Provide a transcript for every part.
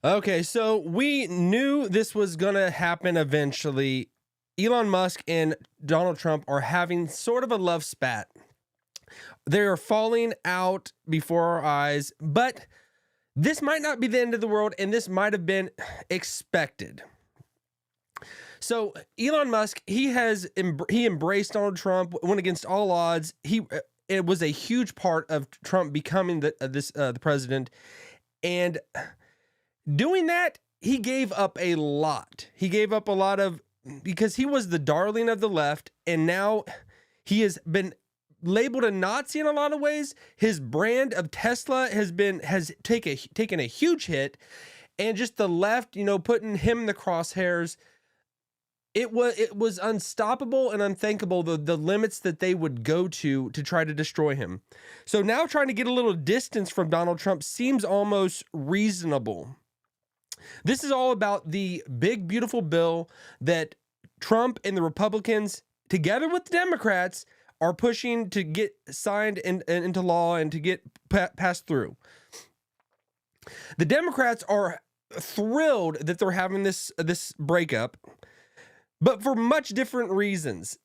Okay, so we knew this was going to happen eventually. Elon Musk and Donald Trump are having sort of a love spat. They are falling out before our eyes, but this might not be the end of the world, and this might have been expected. So Elon Musk, he embraced Donald Trump, went against all odds. It was a huge part of Trump becoming the president, and doing that, he gave up a lot. He gave up a lot of, because he was the darling of the left, and now he has been labeled a Nazi in a lot of ways. His brand of Tesla has taken a huge hit, and just the left, putting him in the crosshairs. It was unstoppable and unthinkable, the limits that they would go to try to destroy him. So now trying to get a little distance from Donald Trump seems almost reasonable. This is all about the big, beautiful bill that Trump and the Republicans, together with the Democrats, are pushing to get signed into law and to get passed through. The Democrats are thrilled that they're having this breakup, but for much different reasons.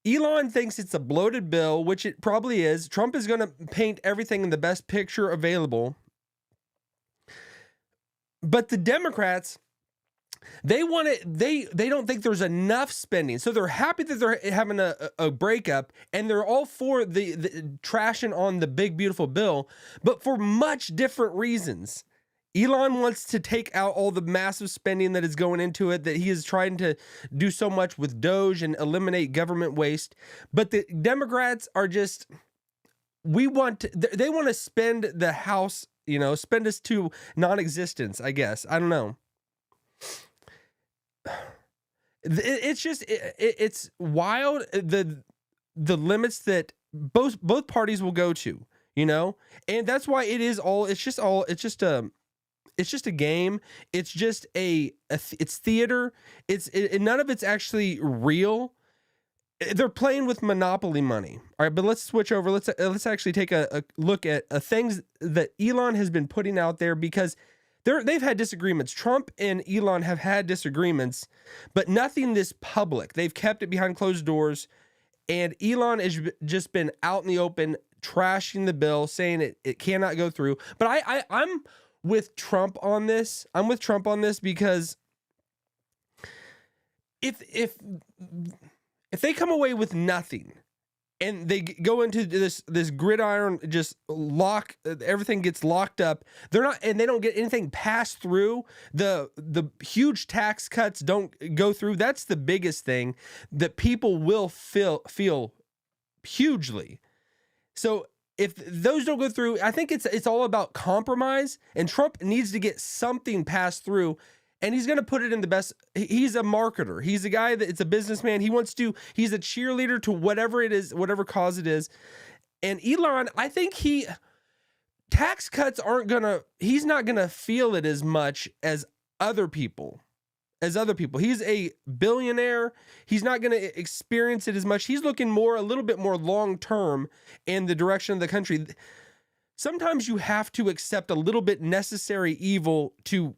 Elon thinks it's a bloated bill, which it probably is. Trump is going to paint everything in the best picture available. But the Democrats, they want it. They don't think there's enough spending, so they're happy that they're having a breakup, and they're all for the trashing on the big beautiful bill, but for much different reasons. Elon wants to take out all the massive spending that is going into it, that he is trying to do so much with Doge and eliminate government waste. But the Democrats are just, they want to spend the House, spend us to non-existence, I guess. I don't know. It's just, it's wild, the limits that both parties will go to, and that's why it's just a game. It's just it's theater. None of it's actually real. They're playing with monopoly money. All right, but let's switch over. Let's actually take a look at things that Elon has been putting out there, because they've had disagreements. Trump and Elon have had disagreements, but nothing this public. They've kept it behind closed doors, and Elon has just been out in the open trashing the bill, saying it cannot go through. But I'm with Trump on this. I'm with Trump on this because if they come away with nothing and they go into this gridiron, just everything gets locked up, they don't get anything passed through, the huge tax cuts don't go through. That's the biggest thing that people will feel hugely. So if those don't go through, I think it's all about compromise, and Trump needs to get something passed through, and he's going to put it in the best. He's a marketer. He's a guy it's a businessman. He's a cheerleader to whatever it is, whatever cause it is. And Elon, I think tax cuts he's not going to feel it as much as other people. He's a billionaire. He's not going to experience it as much. He's looking a little bit more long-term in the direction of the country. Sometimes you have to accept a little bit necessary evil to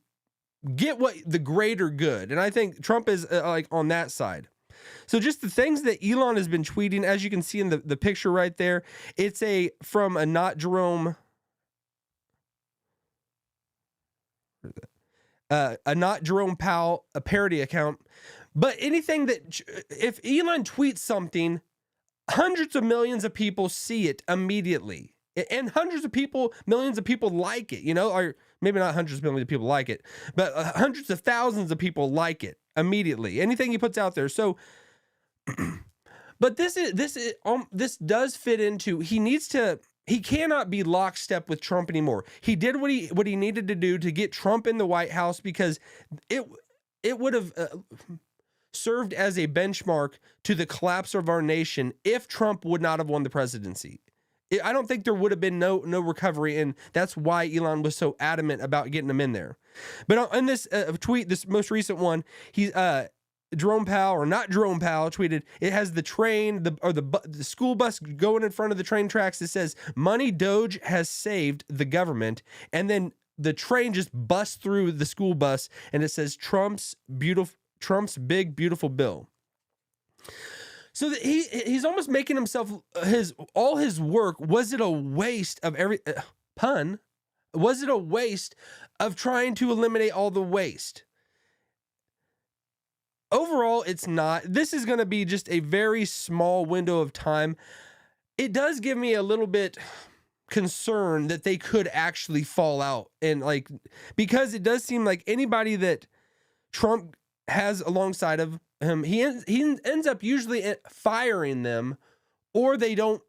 get the greater good. And I think Trump is on that side. So just the things that Elon has been tweeting, as you can see in the picture right there, it's from a Not Jerome, a Not Jerome Powell, a parody account. But anything if Elon tweets something, hundreds of millions of people see it immediately, and millions of people like it, or maybe not hundreds of millions of people like it, but hundreds of thousands of people like it immediately. Anything he puts out there. So, but this does fit into, he cannot be lockstep with Trump anymore. He did what he needed to do to get Trump in the White House, because it would have served as a benchmark to the collapse of our nation if Trump would not have won the presidency. I don't think there would have been no recovery, and that's why Elon was so adamant about getting him in there. But in this tweet, this most recent one, Jerome Powell, or Not Jerome Powell, tweeted, it has the train, the school bus going in front of the train tracks. It says, "Money Doge has saved the government." And then the train just busts through the school bus, and it says Trump's big beautiful bill. So that he's almost making himself all his work. Was it a waste of pun? Was it a waste of trying to eliminate all the waste? Overall, it's not. This is going to be just a very small window of time. It does give me a little bit concern that they could actually fall out, and because it does seem like anybody that Trump has alongside of him, he ends up usually firing them, or they don't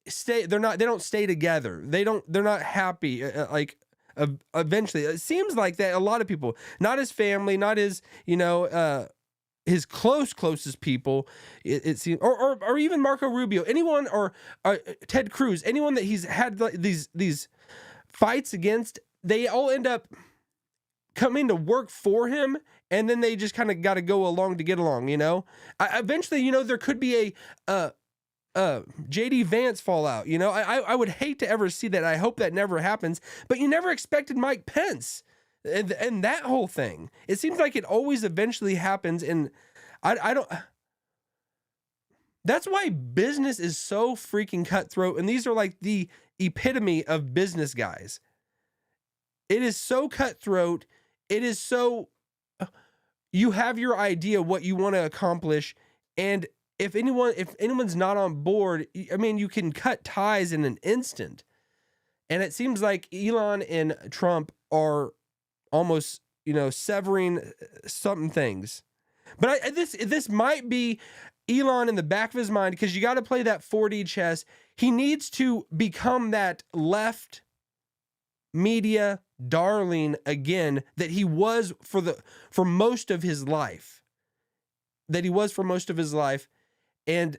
stay. They don't stay together. They're not happy. Eventually, it seems like that a lot of people, not his family, not his his closest people, it seems, or even Marco Rubio, anyone, or Ted Cruz, anyone that he's had these fights against, they all end up coming to work for him, and then they just kind of got to go along to get along. Eventually, there could be a JD Vance fallout. I would hate to ever see that. I hope that never happens. But you never expected Mike Pence and that whole thing. It seems like it always eventually happens, and I don't. That's why business is so freaking cutthroat, and these are like the epitome of business guys. It is so cutthroat. It is so. You have your idea what you want to accomplish, and if anyone's not on board, I mean, you can cut ties in an instant. And it seems like Elon and Trump are almost, severing some things. But this might be Elon in the back of his mind, because you got to play that 4D chess. He needs to become that left media darling again that he was for most of his life. And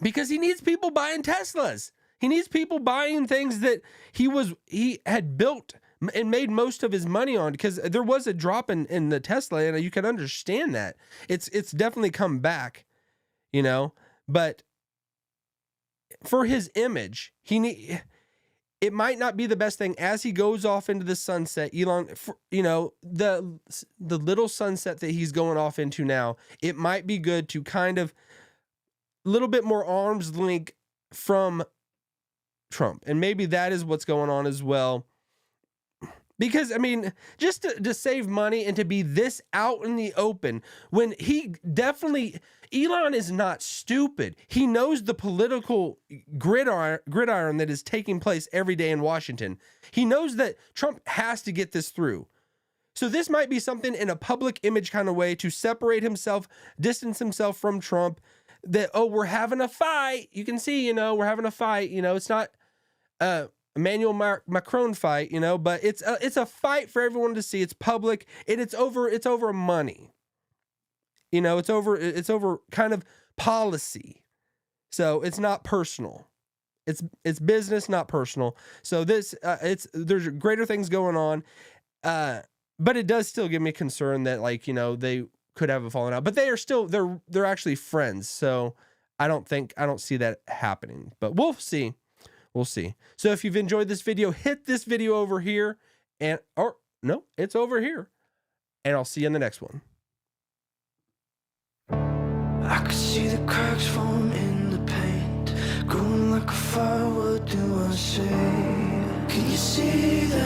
because he needs people buying Teslas. He needs people buying things that he had built and made most of his money on, because there was a drop in the Tesla, and you can understand that. It's definitely come back, but for his image, it might not be the best thing as he goes off into the sunset. Elon, the little sunset that he's going off into now, it might be good to kind of a little bit more arm's length from Trump. And maybe that is what's going on as well. Because, I mean, just to save money and to be this out in the open, when Elon is not stupid. He knows the political gridiron that is taking place every day in Washington. He knows that Trump has to get this through. So this might be something in a public image kind of way to separate himself, distance himself from Trump, that, we're having a fight. You can see, we're having a fight. It's not Emmanuel Macron fight, but it's a fight for everyone to see. It's public, and it's over money. It's over kind of policy. So it's not personal. It's business, not personal. So there's greater things going on. But it does still give me concern that they could have a falling out, but they're actually friends. So I don't see that happening, but we'll see. So if you've enjoyed this video, hit this video over here, it's over here, and I'll see you in the next one. I could see the cracks form in the paint, growing like a fire. What do I say? Can you see that?